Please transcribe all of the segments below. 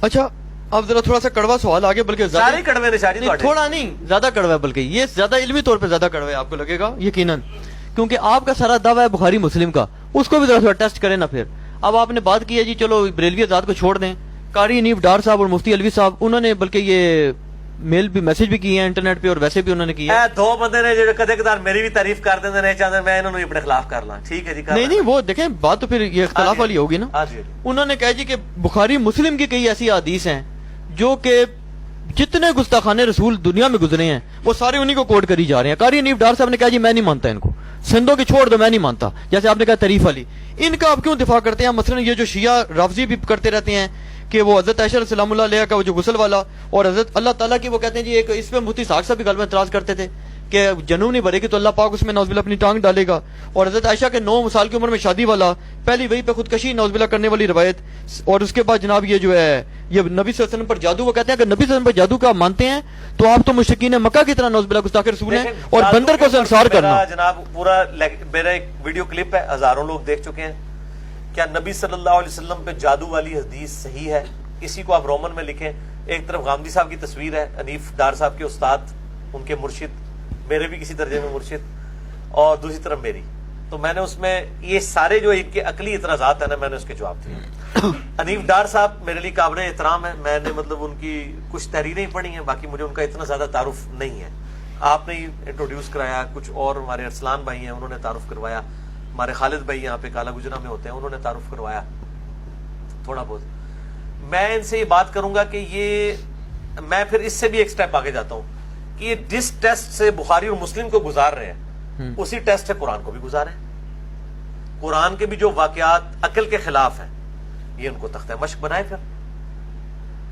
اچھا اب ذرا تھوڑا سا کڑوا سوال آگے، بلکہ سارے کڑوے نے شاہ جی، تھوڑا نہیں زیادہ کڑوا ہے، بلکہ یہ زیادہ علمی طور پہ زیادہ کڑوا ہے، آپ کو لگے گا یقیناً، کیونکہ آپ کا سارا دعویٰ ہے بخاری مسلم کا، اس کو بھی ذرا تھوڑا ٹیسٹ کریں نا. پھر اب آپ نے بات کی ہے جی چلو بریلوی آزاد کو چھوڑ دیں، قاری انیف ڈار صاحب اور مفتی الوی صاحب انہوں نے بلکہ یہ میل بھی میسج بھی کیے ہیں انٹرنیٹ پہ، اور ویسے بھی انہوں نے کیا ہے. دو بندے نے جو کدے کدار میری بھی تعریف کر دیں نہیں چاہتے میں انہوں نے اپنے خلاف کر لاں. ٹھیک ہے جی، نہیں وہ دیکھیں بات تو پھر یہ اختلاف والی ہوگی نا. انہوں نے کہا جی کہ بخاری مسلم کی کئی ایسی حدیث ہیں جو کہ جتنے گستاخانے رسول دنیا میں گزرے ہیں وہ سارے انہی کو کوٹ کری جا رہے ہیں. قاری انیف ڈار صاحب نے کہا جی میں نہیں مانتا ان کو، سندھوں کی چھوڑ دو میں نہیں مانتا. جیسے آپ نے کہا طریف علی، ان کا آپ کیوں دفاع کرتے ہیں؟ مثلا یہ جو شیعہ رافضی بھی کرتے رہتے ہیں کہ وہ حضرت عائشہ السلام اللہ علیہ کا وہ جو غسل والا، اور حضرت اللہ تعالیٰ کی وہ کہتے ہیں جی ایک اس پہ مفتی ساق صاحب بھی غالباً اعتراض کرتے تھے کہ جنوں نہیں بھرے گی تو اللہ پاک اس میں نعوذ باللہ اپنی ٹانگ ڈالے گا، اور حضرت عائشہ کے 9 سال کی عمر میں شادی والا پہلی وہی پہ خودکشی نعوذ باللہ کرنے والی روایت، اور اس کے بعد جناب یہ جو ہے یہ نبی صلی اللہ علیہ وسلم پر جادو، وہ کہتے ہیں کہ نبی صلی اللہ علیہ وسلم پر جادو کا مانتے ہیں تو آپ تو مشرکین مکہ کی طرح نعوذ باللہ گستاخ رسول ہیں، اور بندر کو سنسار کرنا. جناب پورا میرا ایک ویڈیو کلپ ہے، ہزاروں لوگ دیکھ چکے ہیں. کیا نبی صلی اللہ علیہ وسلم پہ جادو والی حدیث صحیح ہے؟ اسی کو آپ رومن میں لکھیں. ایک طرف غامدی صاحب کی تصویر ہے، انیف ڈار صاحب کے استاد، ان کے مرشد، میرے بھی کسی درجے میں مرشد، اور دوسری طرف میری. تو میں نے اس میں یہ سارے جو ان کے عقلی اعتراضات ہیں نا میں نے اس کے جواب دیے. انیف ڈار صاحب میرے لیے قابل احترام ہے، میں نے مطلب ان کی کچھ تحریریں پڑھی ہیں، باقی مجھے ان کا اتنا زیادہ تعارف نہیں ہے. آپ نے انٹروڈیوس کرایا، کچھ اور ہمارے ارسلان بھائی ہیں انہوں نے تعارف کروایا، ہمارے خالد بھائی یہاں پہ کالا گجرا میں ہوتے ہیں انہوں نے تعارف کروایا تھوڑا بہت. میں ان سے یہ بات کروں گا کہ یہ میں پھر اس سے بھی ایک سٹیپ آگے جاتا ہوں کہ یہ جس ٹیسٹ سے بخاری اور مسلم کو گزار رہے ہیں اسی ٹیسٹ سے قرآن کو بھی گزارے. قرآن کے بھی جو واقعات عقل کے خلاف ہیں یہ ان کو تختہ مشق بنائے. پھر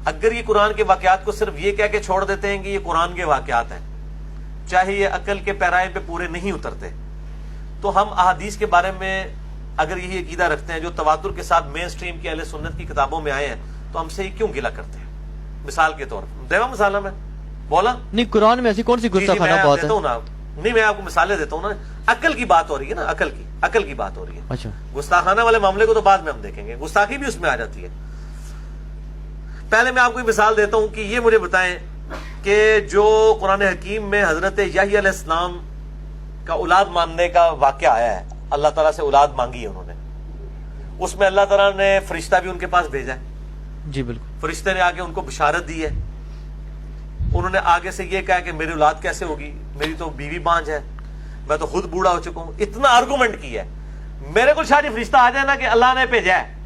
اگر یہ قرآن کے واقعات کو صرف یہ کہہ کے چھوڑ دیتے ہیں کہ یہ قرآن کے واقعات ہیں، چاہے یہ عقل کے پیرائے پہ پورے نہیں اترتے، تو ہم احادیث کے بارے میں اگر یہی عقیدہ رکھتے ہیں جو تواتر کے ساتھ مین سٹریم کی اہل سنت کی کتابوں میں آئے ہیں تو ہم سے یہ کیوں گلہ کرتے ہیں؟ مثال کے طور پر دیوا مثالہ میں بولا نہیں قرآن میں ایسی کون سی گستاخانہ بات ہے؟ نہیں میں آپ کو مثالیں دیتا ہوں نا. عقل کی بات ہو رہی ہے نا، عقل کی بات ہو رہی ہے. اچھا گستاخانہ والے معاملے کو تو بعد میں ہم دیکھیں گے، گستاخی بھی اس میں آ جاتی ہے. پہلے میں آپ کو مثال دیتا ہوں کہ یہ مجھے بتائیں کہ جو قرآن حکیم میں حضرت یحییٰ علیہ السلام کا اولاد ماننے کا واقعہ آیا ہے، اللہ تعالیٰ سے اولاد مانگی ہے انہوں نے، اس میں اللہ تعالیٰ نے فرشتہ بھی ان کے پاس بھیجا ہے. جی بالکل. فرشتے نے آ کے ان کو بشارت دی ہے. انہوں نے آگے سے یہ کہا کہ میری اولاد کیسے ہوگی، میری تو بیوی بانج ہے، میں تو خود بوڑھا ہو چکا ہوں. اتنا آرگومنٹ کیا ہے. میرے کو شاید فرشتہ آ جائے نا کہ اللہ نے بھیجا ہے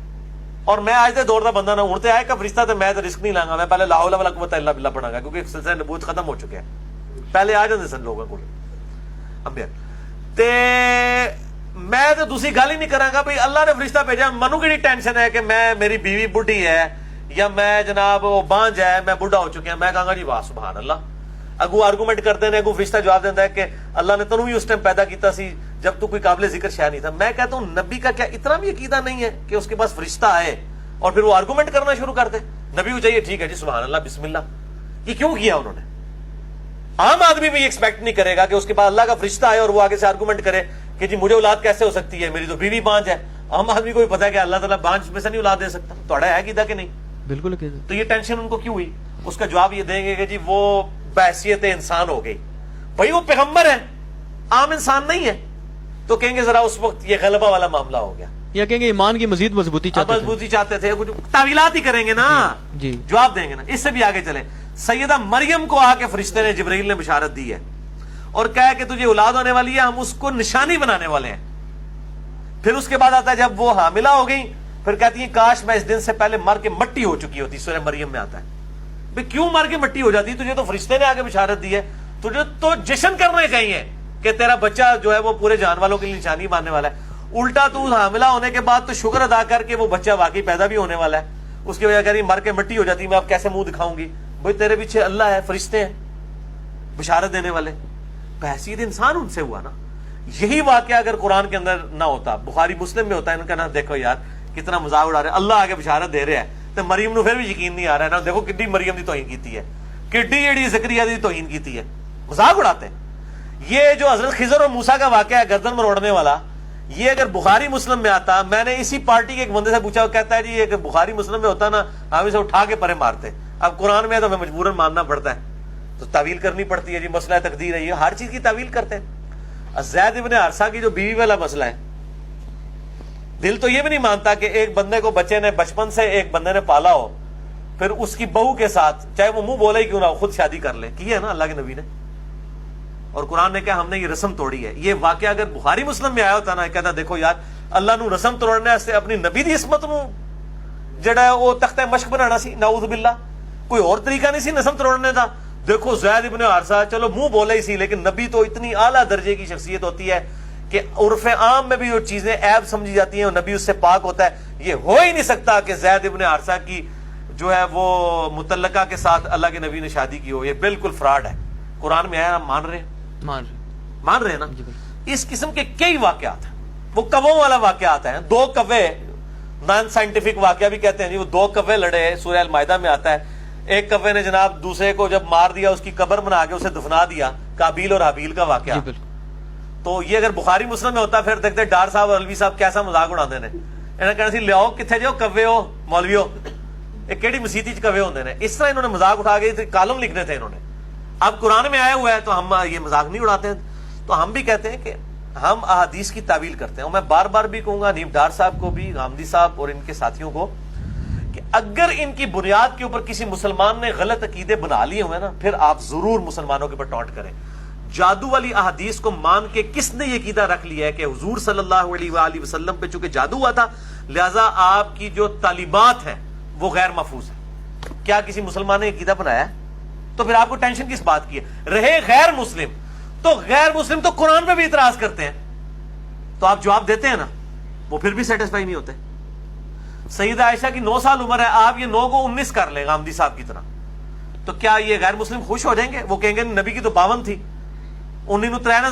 اور میں آج سے دوڑتا بندہ نہ اڑتے آئے کا فرشتہ تو میں تو رسک نہیں لاں گا، میں پہلے لا حول ولا قوت الا باللہ پڑھاں گا کیونکہ سلسلہ نبوت ختم ہو چکے ہیں. پہلے آ جاندے سن لوگوں کو امبیا تے میں تو دوسری گل ہی نہیں کراں گا بھئی اللہ نے فرشتہ بھیجا. منو کیڑی ٹینشن ہے کہ میں میری بیوی بڈھی ہے یا میں جناب وہ بانج ہے، میں بڈھا ہو چکا ہوں. میں کہاں گا جی واہ سبحان اللہ. اگو آرگومنٹ کرتے ہیں، اگو فرشتہ جواب دیتا ہے کہ اللہ نے تنوں بھی اس ٹائم پیدا کیتا سی جب تو کوئی قابل ذکر شے نہیں تھا. میں کہتا ہوں نبی کا کیا اتنا بھی عقیدہ نہیں ہے کہ اس کے پاس فرشتہ آئے اور پھر وہ آرگومنٹ کرنا شروع کر دے؟ نبی کو چاہیے ٹھیک ہے جی سبحان اللہ بسم اللہ. یہ کیوں کیا انہوں نے؟ عام آدمی بھی ایکسپیکٹ نہیں کرے گا کہ اس کے پاس اللہ کا فرشتہ آئے اور وہ آگے سے آرگومنٹ کرے کہ جی مجھے اولاد کیسے ہو سکتی ہے، میری تو بیوی بانج ہے. عام آدمی کو بھی پتا ہے کہ اللہ تعالیٰ بانج میں سے نہیں اولاد دے سکتا. تھوڑا ہے عقیدہ کہ نہیں؟ بالکل. تو یہ ٹینشن ان کو کیوں ہوئی؟ اس کا جواب یہ دیں گے کہ جی وہ بحیثیت انسان ہو گئی. بھائی وہ پیغمبر ہے، عام انسان نہیں ہے. تو کہیں گے ذرا اس وقت یہ غلبہ والا معاملہ ہو گیا، یا کہیں گے ایمان کی مزید مضبوطی چاہتے تھے. تعویلات ہی کریں گے نا. جی جواب دیں گے نا. اس سے بھی آگے چلیں. سیدہ مریم کو آ کے فرشتے نے جبرائیل نے بشارت دی ہے اور کہا کہ تجھے اولاد ہونے والی ہے، ہم اس کو نشانی بنانے والے ہیں. پھر اس کے بعد آتا ہے جب وہ حاملہ ہو گئی پھر کہتی ہیں کاش میں اس دن سے پہلے مر کے مٹی ہو چکی ہوتی. سورہ مریم میں آتا ہے. بھئی کیوں مر کے مٹی ہو جاتی؟ تجھے تو فرشتے نے آگے بشارت دی ہے، تجھے تو جشن کرنے چاہیے کہ تیرا بچہ جو ہے وہ پورے جان والوں کے لیے نشانی ماننے والا ہے. الٹا تو حاملہ ہونے کے بعد تو شکر ادا کر کے وہ بچہ واقعی پیدا بھی ہونے والا ہے. اس کی وجہ کہہ رہی مر کے مٹی ہو جاتی میں اب کیسے منہ دکھاؤں گی؟ بھئی تیرے پیچھے اللہ ہے، فرشتے ہیں بشارت دینے والے. بحیثیت انسان ان سے ہوا نا. یہی واقعہ اگر قرآن کے اندر نہ ہوتا، بخاری مسلم میں ہوتا ہے، ان کا نا دیکھو یار کتنا مذاق اڑا رہے ہیں، اللہ آگے بشارت دے رہے ہیں تو مریم نو پھر بھی یقین نہیں آ رہا ہے نا. دیکھو کڈی مریم دی توہین کیتی ہے، کڈی جیڑی زکریا دی توہین کیتی ہے. مذاق اڑاتے ہیں. یہ جو حضرت خضر اور موسیٰ کا واقعہ ہے گردن مروڑنے والا، یہ اگر بخاری مسلم میں آتا, میں نے اسی پارٹی کے ایک بندے سے پوچھا, وہ کہتا ہے جی یہ بخاری مسلم میں ہوتا نا ہم اسے اٹھا کے پرے مارتے, اب قرآن میں ہے تو ہمیں مجبوراً ماننا پڑتا ہے, تو تعویل کرنی پڑتی ہے, جی مسئلہ تقدیر ہے, یہ ہر چیز کی تعویل کرتے ہیں. زید ابن حارثہ کی جو بیوی والا مسئلہ ہے, دل تو یہ بھی نہیں مانتا کہ ایک بندے کو بچے نے بچپن سے ایک بندے نے پالا ہو, پھر اس کی بہو کے ساتھ چاہے وہ منہ بولے ہی کیوں نہ ہو خود شادی کر لے, کی ہے نا اللہ کے نبی نے, اور قرآن نے کہا ہم نے یہ رسم توڑی ہے. یہ واقعہ اگر بخاری مسلم میں آیا ہوتا نا, کہتا دیکھو یار اللہ نو رسم توڑنے سے اپنی نبی دی عصمت نو جڑا ہے وہ تختہ مشق بنانا سی, نعوذ باللہ, کوئی اور طریقہ نہیں سی نسم توڑنے دا. دیکھو زید ابن حارثہ چلو منہ بولے ہی سی, لیکن نبی تو اتنی اعلیٰ درجے کی شخصیت ہوتی ہے کہ عرف عام میں بھی جو چیزیں عیب سمجھی جاتی ہیں نبی اس سے پاک ہوتا ہے. یہ ہو ہی نہیں سکتا کہ زید ابن حارثہ کی جو ہے وہ متعلقہ کے ساتھ اللہ کے نبی نے شادی کی ہو, یہ بالکل فراڈ ہے. قرآن میں آیا, مان رہے ہیں نا. اس قسم کے کئی واقعات ہیں, وہ کووں والا واقعات ہیں, 2 کوے نان سائنٹیفک واقعہ بھی کہتے ہیں جی, وہ 2 کوے لڑے, سورہ المائدہ میں آتا ہے. ایک کوے نے جناب دوسرے کو جب مار دیا اس کی قبر بنا کے اسے دفنا دیا, قابیل اور حابیل کا واقعہ. تو یہ اگر بخاری مسلم میں ہوتا پھر دیکھتے ڈار صاحب اور الوی صاحب کیسا مذاق اڑاتے ہیں, انہوں نے کہنا سی لیاؤ کتنے جو کوے ہو مولویو, ایک کیڑی مسیتی کوے ہوتے ہیں. اس طرح انہوں نے مذاق اٹھا کے کالم لکھنے تھے انہوں نے. اب قرآن میں آیا ہوا ہے تو ہم یہ مذاق نہیں اڑاتے ہیں. تو ہم بھی کہتے ہیں کہ ہم احادیث کی تعویل کرتے ہیں, اور میں بار بار بھی کہوں گا حنیف ڈار صاحب کو بھی, غامدی صاحب اور ان کے ساتھیوں کو, کہ اگر ان کی بنیاد کے اوپر کسی مسلمان نے غلط عقیدے بنا لیے ہوئے نا, پھر آپ ضرور مسلمانوں کے اوپر ٹونٹ کریں. جادو والی احادیث کو مان کے کس نے یہ عقیدہ رکھ لیا ہے کہ حضور صلی اللہ علیہ وآلہ وسلم پہ چونکہ جادو ہوا تھا لہذا آپ کی جو تعلیمات ہیں وہ غیر محفوظ ہیں. کیا کسی مسلمان نے عقیدہ بنایا ہے؟ تو پھر آپ کو ٹینشن کس بات کی ہے؟ رہے غیر مسلم, تو غیر مسلم تو قرآن پہ بھی اعتراض کرتے ہیں, تو آپ جواب دیتے ہیں نا, وہ پھر بھی سیٹسفائی نہیں ہوتے. سیدہ عائشہ کی 9 سال عمر ہے, آپ یہ 9 کو 19 کر لیں غامدی صاحب کی طرح, تو کیا یہ غیر مسلم خوش ہو جائیں گے؟ وہ کہیں گے نبی کی تو 52 تھی, انہیں نو 3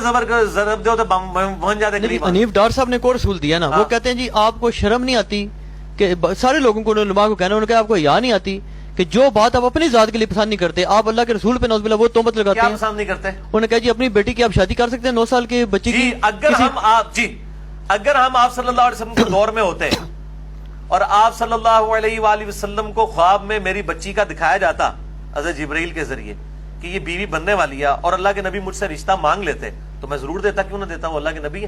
ضرب دو تو بن جاتے قریب. حنیف ڈار صاحب نے کوئی رسول دیا نا, وہ کہتے ہیں جی آپ کو شرم نہیں آتی کہ سارے لوگوں کو علماء کو کہنا, انہوں نے کہا آپ کو یا نہیں آتی کہ جو بات آپ اپنی ذات کے لیے پسند نہیں کرتے آپ اللہ کے رسول پہ نعوذ باللہ وہ تہمت لگاتے ہیں. کیا پسند نہیں کرتے؟ انہوں نے کہا جی اپنی بیٹی کی آپ شادی کر سکتے ہیں 9 سال کے بچی کی. اگر ہم آپ صلی اللہ علیہ وسلم کے دور میں ہوتے ہیں اور آپ صلی اللہ علیہ وآلہ وسلم کو خواب میں میری بچی کا دکھایا جاتا حضرت جبرائیل کے ذریعے کہ یہ بیوی بننے والی ہے, اور اللہ کے نبی مجھ سے رشتہ مانگ لیتے, تو میں ضرور دیتا. کیوں نہ دیتا؟ وہ اللہ کے نبی ہے,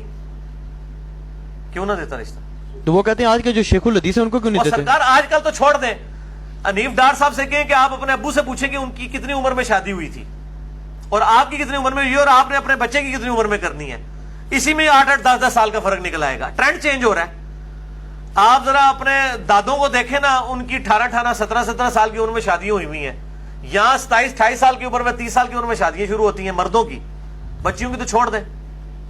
کیوں نہ دیتا رشتہ؟ تو وہ کہتے ہیں آج کے جو شیخ الحدیث ہیں ان کو کیوں نہیں دیتے؟ سرکار آج کل تو چھوڑ دیں, حنیف ڈار صاحب سے کہیں کہ آپ اپنے ابو سے پوچھیں کہ ان کی کتنی عمر میں شادی ہوئی تھی اور آپ کی کتنی عمر میں ہوئی, اور آپ نے اپنے بچے کی کتنی عمر میں کرنی ہے, اسی میں 8-8 10-10 سال کا فرق نکل آئے گا. ٹرینڈ چینج ہو رہا ہے. آپ ذرا اپنے دادوں کو دیکھیں نا, ان کی 18 17 سال کی عمر میں شادیاں ہوئی ہوئی ہیں. یہاں 27-28 سال کی عمر میں 30 سال کی عمر میں شادیاں شروع ہوتی ہیں مردوں کی, بچیوں کی تو چھوڑ دیں.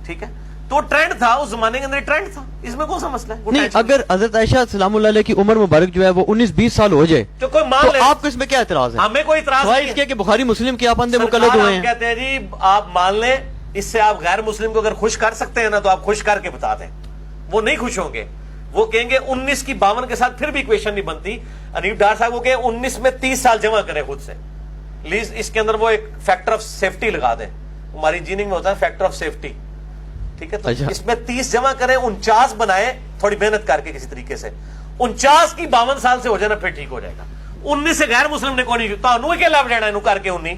ٹھیک ہے, تو ٹرینڈ تھا اس زمانے کے اندر, ٹرینڈ تھا, اس میں کون سا مسئلہ ہے؟ نہیں, اگر حضرت عائشہ سلام اللہ علیہ کی عمر مبارک جو ہے وہ 19-20 سال ہو جائے تو کوئی مان لے, آپ کو اس میں کیا اعتراض ہے؟ ہمیں کوئی اعتراض نہیں ہے کہ بخاری مسلم کے آپ اندھے مقلد ہوئے ہیں. کہتے ہیں جی آپ مان لیں, اس سے آپ غیر مسلم کو اگر خوش کر سکتے ہیں نا تو آپ خوش کر کے بتا دیں. وہ نہیں خوش ہوں گے, وہ کہیں گے 19 کی 52 کے ساتھ پھر بھی ایکویشن نہیں بنتی. حنیف ڈار صاحب کو کہیں 19 میں 30 سال جمع کریں خود سے, پلیز اس کے اندر وہ ایک فیکٹر آف سیفٹی لگا دیں. ہماری انجینئرنگ میں ہوتا ہے فیکٹر آف سیفٹی, ٹھیک ہے, تو اس میں 30 جمع کریں, 49 بنائیں تھوڑی محنت کر کے کسی طریقے سے, 49 کی 52 سال سے ہو جائے نا پھر ٹھیک ہو جائے گا. 19 سے غیر مسلم نے کوئی نہیں, تو کیا لاب لینا ہے کر کے 19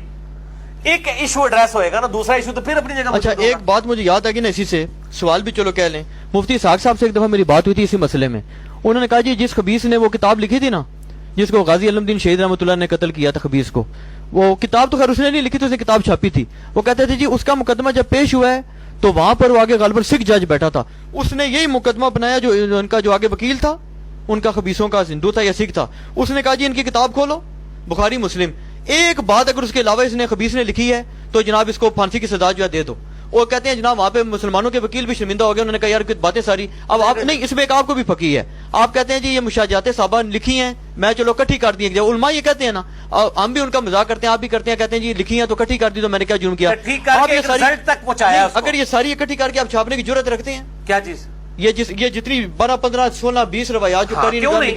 ایک ایشو ایڈریس ہوئے گا نا, دوسرا ایشو تو پھر اپنی جگہ. اچھا, ایک بات مجھے یاد آ گئی نا, اسی سے سوال بھی چلو کہہ لیں. مفتی اسحاق صاحب سے ایک دفعہ میری بات ہوئی تھی اسی مسئلے میں. انہوں نے کہا جی جس خبیث نے وہ کتاب لکھی تھی نا, جس کو غازی علم دین شہید رحمۃ اللہ نے قتل کیا تھا خبیث کو, وہ کتاب تو خیر اس نے نہیں لکھی تھی, اس نے کتاب چھاپی تھی. وہ کہتے تھے جی اس کا مقدمہ جب پیش ہوا ہے تو وہاں پر وہ آگے غالباً سکھ جج بیٹھا تھا, اس نے یہی مقدمہ بنایا جو ان کا جو آگے وکیل تھا ان کا خبیثوں کا ہندو تھا یا سکھ تھا. اس نے کہا جی ان کی کتاب کھولو بخاری مسلم, ایک بات اگر اس کے علاوہ اس نے خبیث نے لکھی ہے تو جناب اس کو پھانسی کی سزا جو ہے دے دو. وہ کہتے ہیں جناب وہاں پہ مسلمانوں کے وکیل بھی شرمندہ ہو گئے, انہوں نے کہا یار کچھ باتیں ساری اب آپ نہیں, اس میں ایک آپ کو بھی پکی ہے. آپ کہتے ہیں جی یہ مشاجات صحابہ لکھی ہیں, میں چلو کٹھی کر دی. علماء یہ کہتے ہیں نا, ہم بھی ان کا مذاق کرتے ہیں, آپ بھی کرتے ہیں, کہتے ہیں جی لکھی ہیں تو کٹھی کر دی, تو میں نے کیا جرم کیا؟ اگر یہ ساری اکٹھی کر کے آپ چھاپنے کی جرت رکھتے ہیں, کیا چیز یہ جتنی 12 15 16 20 روایات جو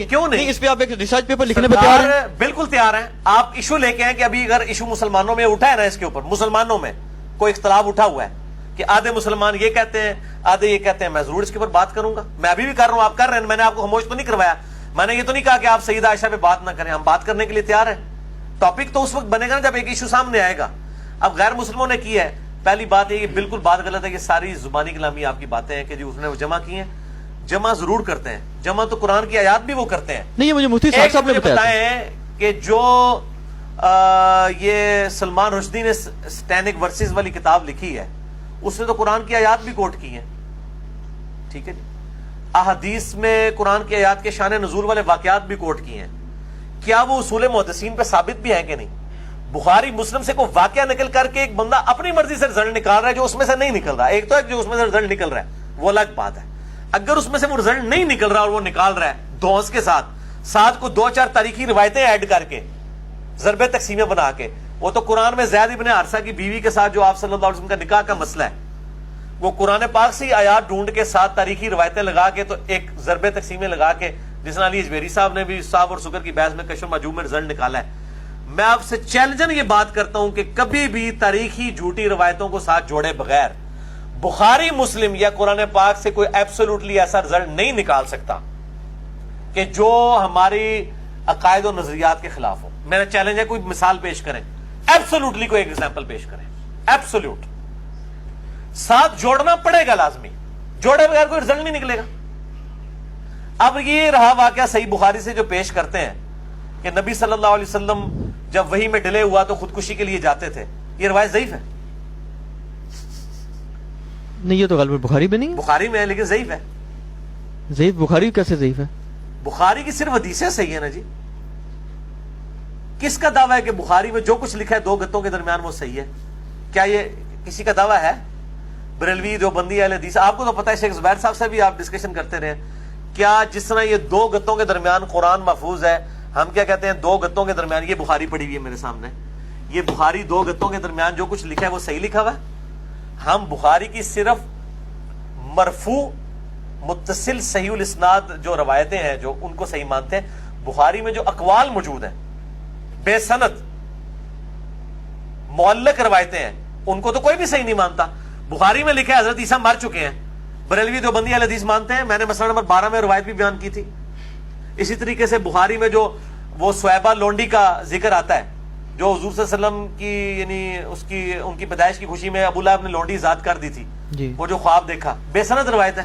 کیوں نہیں اس پہ آپ ایک ریسرچ پیپر لکھنے پہ تیار ہیں؟ بالکل تیار ہیں. آپ ایشو لے کے ہیں کہ ابھی اگر ایشو مسلمانوں میں اٹھا ہے نا, اس کے اوپر مسلمانوں میں کوئی اختلاف اٹھا ہوا ہے, کہ آدھے مسلمان یہ کہتے ہیں آدھے یہ کہتے ہیں. میں ضرور اس کے اوپر بات کروں گا, میں ابھی بھی کر رہا ہوں, آپ کر رہے ہیں, میں نے آپ کو خاموش تو نہیں کروایا, میں نے یہ تو نہیں کہا کہ آپ سیدہ عائشہ پہ بات نہ کریں, ہم بات کرنے کے لیے تیار ہیں. ٹاپک تو اس وقت بنے گا نا جب ایک ایشو سامنے آئے گا. اب غیر مسلموں نے کی ہے, پہلی بات یہ بالکل بات غلط ہے کہ ساری زبانی کلامی آپ کی باتیں ہیں کہ جی اس نے وہ جمع کی ہیں. جمع ضرور کرتے ہیں, جمع تو قرآن کی آیات بھی وہ کرتے ہیں. نہیں, یہ مجھے مفتی صاحب نے بتایا کہ جو یہ سلمان رشدی نے سٹینک ورسز والی کتاب لکھی ہے اس نے تو قرآن کی آیات بھی کوٹ کی ہیں. ٹھیک ہے جی, احادیث میں قرآن کی آیات کے شان نزول والے واقعات بھی کوٹ کی ہیں. کیا وہ اصول محدثین پہ ثابت بھی ہیں کہ نہیں؟ بخاری مسلم سے کوئی واقعہ نکل کر کے ایک بندہ اپنی مرضی سے رزلٹ نکال رہا ہے جو اس میں سے نہیں نکل رہا. ایک تو ہے جو اس میں سے رزلٹ نکل رہا ہے وہ الگ بات ہے. اگر اس میں سے وہ رزلٹ نہیں نکل رہا اور وہ نکال رہا ہے دھونس کے ساتھ کو 2-4 تاریخی روایتیں ایڈ کر کے ضرب تقسیمیں بنا کے, وہ تو قرآن میں زید ابن حارثہ کی بیوی کے ساتھ جو آپ صلی اللہ علیہ وسلم کا نکاح کا مسئلہ ہے وہ قرآن پاک سے آیات ڈھونڈ کے 7 تاریخی روایتیں لگا کے تو ایک ضرب تقسیمیں لگا کے, جس نے علی اجمیری صاحب نے بھی صاحب اور سکر کی بحث میں کشف مجموع میں رزلٹ نکالا ہے. میں آپ سے چیلنجن یہ بات کرتا ہوں کہ کبھی بھی تاریخی جھوٹی روایتوں کو ساتھ جوڑے بغیر بخاری مسلم یا قرآن پاک سے کوئی ایبسولوٹلی ایسا رزلٹ نہیں نکال سکتا کہ جو ہماری عقائد و نظریات کے خلاف ہو. میرا چیلنج ہے کوئی مثال پیش کریں, ایبسولوٹلی کوئی ایک ایگزامپل پیش کریں, ایبسولوٹ. ساتھ جوڑنا پڑے گا لازمی, جوڑے بغیر کوئی رزلٹ نہیں نکلے گا. اب یہ رہا واقعہ صحیح بخاری سے جو پیش کرتے ہیں کہ نبی صلی اللہ علیہ وسلم جب وحی میں ڈلے ہوا تو خودکشی کے لیے جاتے تھے, یہ روایت ضعیف ہے. نہیں, یہ تو غالباً بخاری میں نہیں, بخاری میں ہے لیکن ضعیف ہے. ضعیف بخاری کیسے ضعیف ہے؟ بخاری کی صرف حدیثیں صحیح ہے نا جی. کس کا دعویٰ ہے کہ بخاری میں جو کچھ لکھا ہے 2 گتوں کے درمیان وہ صحیح ہے؟ کیا یہ کسی کا دعویٰ ہے؟ بریلوی جو بندی اہل حدیث, آپ کو تو پتہ ہے, شیخ زبیر صاحب سے بھی آپ ڈسکشن کرتے رہے, کیا جس طرح یہ 2 گتوں کے درمیان قرآن محفوظ ہے, ہم کیا کہتے ہیں 2 گتوں کے درمیان, یہ بخاری پڑھی ہوئی ہے میرے سامنے, یہ بخاری 2 گتوں کے درمیان جو کچھ لکھا ہے وہ صحیح لکھا ہوا ہے. ہم بخاری کی صرف مرفوع متصل صحیح الاسناد جو روایتیں ہیں جو ان کو صحیح مانتے ہیں. بخاری میں جو اقوال موجود ہیں بے سند معلق روایتیں ہیں ان کو تو کوئی بھی صحیح نہیں مانتا. بخاری میں لکھا ہے حضرت عیسیٰ مر چکے ہیں, بریلوی دیوبندی اہل حدیث مانتے ہیں. میں نے مسئلہ نمبر 12 میں روایت بھی بیان کی تھی. اسی طریقے سے بخاری میں جو وہ سویبہ لونڈی کا ذکر آتا ہے جو حضور صلی اللہ علیہ وسلم کی یعنی ان کی پیدائش کی خوشی میں ابو لہب نے لونڈی ذات کر دی تھی جی. وہ جو خواب دیکھا, بے سند روایت ہے,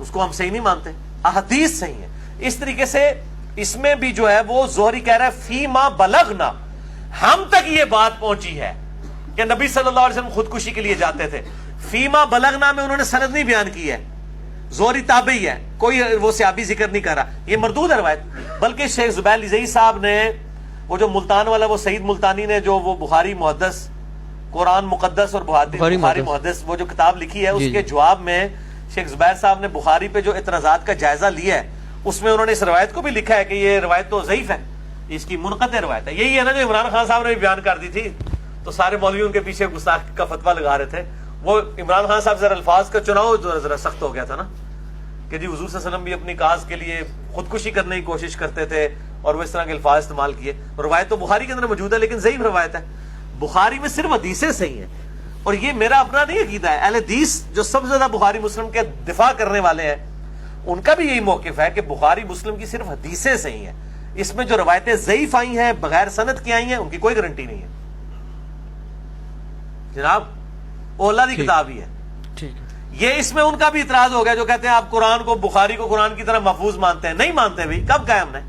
اس کو ہم صحیح نہیں مانتے. احادیث صحیح ہے. اس طریقے سے اس میں بھی جو ہے وہ زہری کہہ رہا ہے فی ما بلغنا, ہم تک یہ بات پہنچی ہے کہ نبی صلی اللہ علیہ وسلم خودکشی کے لیے جاتے تھے. فی ما بلغنا میں انہوں نے سند نہیں بیان کی ہے, زہری تابعی ہے, کوئی وہ صحابی ذکر نہیں کر رہا, یہ مردود ہے روایت. بلکہ شیخ زبیر لزئی صاحب نے وہ جو ملتان والا وہ سعید ملتانی نے جو وہ بخاری محدث قرآن مقدس اور بخاری محدث وہ جو کتاب لکھی ہے اس کے جواب میں شیخ زبیر صاحب نے بخاری پہ جو اعتراضات کا جائزہ لیا ہے اس میں انہوں نے اس روایت کو بھی لکھا ہے کہ یہ روایت تو ضعیف ہے, اس کی منقطع روایت ہے. یہی ہے نا جو عمران خان صاحب نے بھی بیان کر دی تھی تو سارے مولویوں کے پیچھے گستاخ کا فتویٰ لگا رہے تھے. وہ عمران خان صاحب ذرا الفاظ کا چناؤ ذرا سخت ہو گیا تھا نا کہ جی حضور صلی اللہ علیہ وسلم بھی اپنی کاز کے لیے خودکشی کرنے کی کوشش کرتے تھے اور وہ اس طرح کے الفاظ استعمال کیے. روایت تو بخاری کے اندر موجود ہے لیکن ضعیف روایت ہے. بخاری میں صرف حدیثیں صحیح ہیں, اور یہ میرا اپنا نہیں عقیدہ ہے. اہل حدیث جو سب سے زیادہ بخاری مسلم کے دفاع کرنے والے ہیں ان کا بھی یہی موقف ہے کہ بخاری مسلم کی صرف حدیثیں صحیح ہیں, اس میں جو روایتیں ضعیف آئی ہیں بغیر سند کی آئی ہیں ان کی کوئی گارنٹی نہیں ہے. جناب اولا دی کتاب ہی ہے. یہ اس میں ان کا بھی اعتراض ہو گیا جو کہتے ہیں آپ قرآن کو بخاری کو قرآن کی طرح محفوظ مانتے ہیں. نہیں مانتے بھائی, کب کہا ہم نے؟